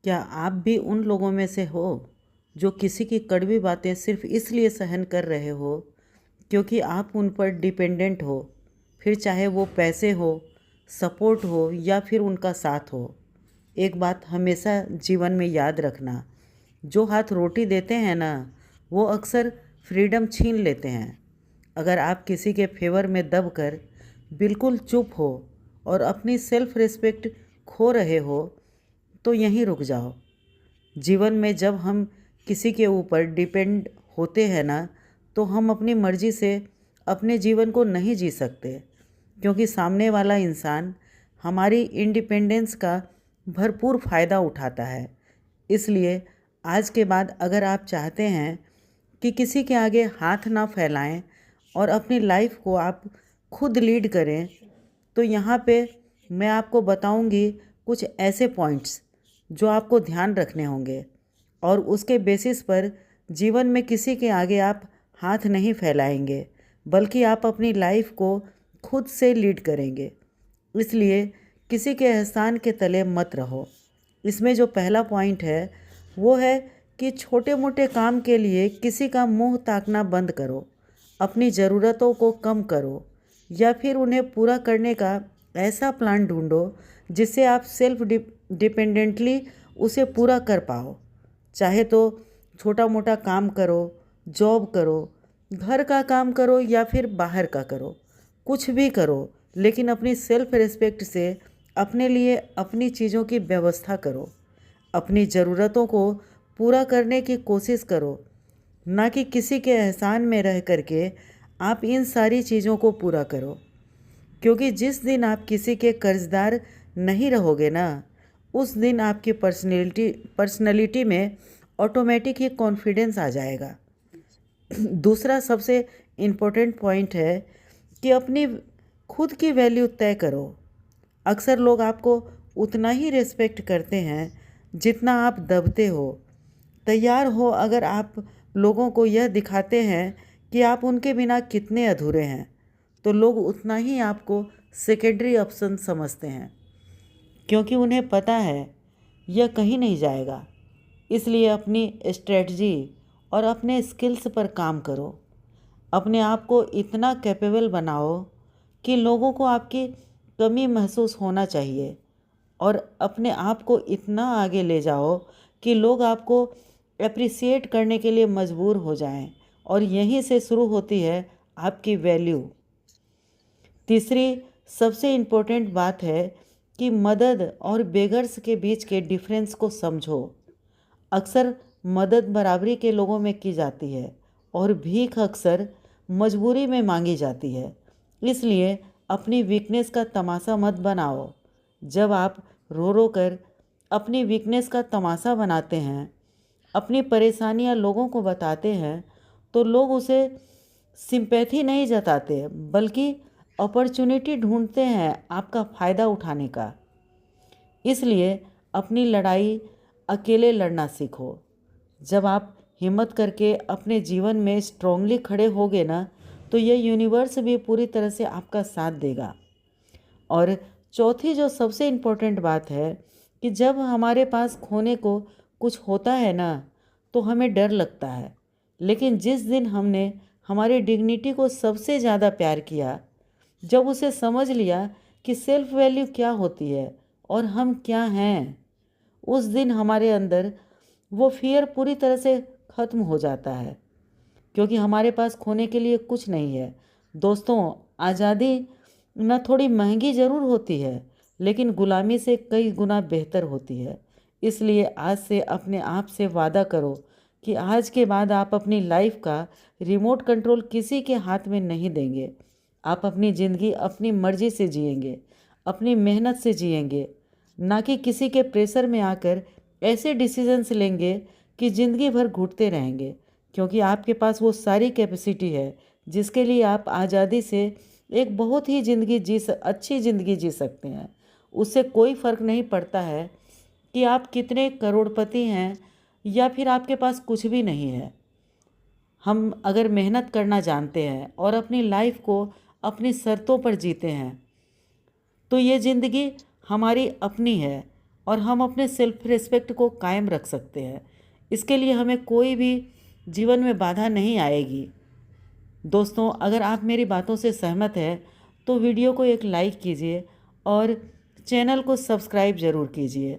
क्या आप भी उन लोगों में से हो जो किसी की कड़वी बातें सिर्फ इसलिए सहन कर रहे हो क्योंकि आप उन पर डिपेंडेंट हो, फिर चाहे वो पैसे हो, सपोर्ट हो या फिर उनका साथ हो। एक बात हमेशा जीवन में याद रखना, जो हाथ रोटी देते हैं ना, वो अक्सर फ्रीडम छीन लेते हैं। अगर आप किसी के फेवर में दबकर बिल्कुल चुप हो और अपनी सेल्फ रिस्पेक्ट खो रहे हो, तो यहीं रुक जाओ। जीवन में जब हम किसी के ऊपर डिपेंड होते हैं ना, तो हम अपनी मर्ज़ी से अपने जीवन को नहीं जी सकते, क्योंकि सामने वाला इंसान हमारी इंडिपेंडेंस का भरपूर फ़ायदा उठाता है। इसलिए आज के बाद अगर आप चाहते हैं कि किसी के आगे हाथ ना फैलाएं और अपनी लाइफ को आप खुद लीड करें, तो यहाँ पे मैं आपको बताऊंगी कुछ ऐसे पॉइंट्स जो आपको ध्यान रखने होंगे, और उसके बेसिस पर जीवन में किसी के आगे आप हाथ नहीं फैलाएंगे, बल्कि आप अपनी लाइफ को खुद से लीड करेंगे। इसलिए किसी के एहसान के तले मत रहो। इसमें जो पहला पॉइंट है वो है कि छोटे मोटे काम के लिए किसी का मुंह ताकना बंद करो। अपनी ज़रूरतों को कम करो या फिर उन्हें पूरा करने का ऐसा प्लान ढूंढो जिससे आप सेल्फ डिपेंडेंटली उसे पूरा कर पाओ। चाहे तो छोटा मोटा काम करो, जॉब करो, घर का काम करो या फिर बाहर का करो, कुछ भी करो, लेकिन अपनी सेल्फ रिस्पेक्ट से अपने लिए अपनी चीज़ों की व्यवस्था करो। अपनी ज़रूरतों को पूरा करने की कोशिश करो, ना कि किसी के एहसान में रह करके आप इन सारी चीज़ों को पूरा करो। क्योंकि जिस दिन आप किसी के कर्जदार नहीं रहोगे ना, उस दिन आपकी पर्सनैलिटी में ऑटोमेटिक ही कॉन्फिडेंस आ जाएगा। दूसरा सबसे इम्पोर्टेंट पॉइंट है कि अपनी खुद की वैल्यू तय करो। अक्सर लोग आपको उतना ही रिस्पेक्ट करते हैं जितना आप दबते हो। तैयार हो अगर आप लोगों को यह दिखाते हैं कि आप उनके बिना कितने अधूरे हैं, तो लोग उतना ही आपको सेकेंडरी ऑप्शन समझते हैं, क्योंकि उन्हें पता है यह कहीं नहीं जाएगा। इसलिए अपनी स्ट्रेटजी और अपने स्किल्स पर काम करो। अपने आप को इतना कैपेबल बनाओ कि लोगों को आपकी कमी महसूस होना चाहिए, और अपने आप को इतना आगे ले जाओ कि लोग आपको अप्रिसिएट करने के लिए मजबूर हो जाएं, और यहीं से शुरू होती है आपकी वैल्यू। तीसरी सबसे इम्पोर्टेंट बात है कि मदद और बेगर्स के बीच के डिफरेंस को समझो। अक्सर मदद बराबरी के लोगों में की जाती है और भीख अक्सर मजबूरी में मांगी जाती है। इसलिए अपनी वीकनेस का तमाशा मत बनाओ। जब आप रो रो कर अपनी वीकनेस का तमाशा बनाते हैं, अपनी परेशानियां लोगों को बताते हैं, तो लोग उसे सिंपैथी नहीं जताते, बल्कि अपॉर्चुनिटी ढूंढते हैं आपका फ़ायदा उठाने का। इसलिए अपनी लड़ाई अकेले लड़ना सीखो। जब आप हिम्मत करके अपने जीवन में स्ट्रांगली खड़े होगे ना, तो यह यूनिवर्स भी पूरी तरह से आपका साथ देगा। और चौथी जो सबसे इम्पोर्टेंट बात है कि जब हमारे पास खोने को कुछ होता है ना, तो हमें डर लगता है, लेकिन जिस दिन हमने हमारी डिग्निटी को सबसे ज़्यादा प्यार किया, जब उसे समझ लिया कि सेल्फ वैल्यू क्या होती है और हम क्या हैं, उस दिन हमारे अंदर वो फियर पूरी तरह से ख़त्म हो जाता है, क्योंकि हमारे पास खोने के लिए कुछ नहीं है। दोस्तों, आज़ादी न थोड़ी महंगी ज़रूर होती है, लेकिन गुलामी से कई गुना बेहतर होती है। इसलिए आज से अपने आप से वादा करो कि आज के बाद आप अपनी लाइफ का रिमोट कंट्रोल किसी के हाथ में नहीं देंगे। आप अपनी ज़िंदगी अपनी मर्ज़ी से जिएंगे, अपनी मेहनत से जिएंगे, ना कि किसी के प्रेशर में आकर ऐसे डिसीजंस लेंगे कि ज़िंदगी भर घुटते रहेंगे। क्योंकि आपके पास वो सारी कैपेसिटी है जिसके लिए आप आज़ादी से एक बहुत ही अच्छी ज़िंदगी जी सकते हैं। उससे कोई फ़र्क नहीं पड़ता है कि आप कितने करोड़पति हैं या फिर आपके पास कुछ भी नहीं है। हम अगर मेहनत करना जानते हैं और अपनी लाइफ को अपनी शर्तों पर जीते हैं, तो ये ज़िंदगी हमारी अपनी है और हम अपने सेल्फ रिस्पेक्ट को कायम रख सकते हैं। इसके लिए हमें कोई भी जीवन में बाधा नहीं आएगी। दोस्तों, अगर आप मेरी बातों से सहमत हैं तो वीडियो को एक लाइक कीजिए और चैनल को सब्सक्राइब ज़रूर कीजिए।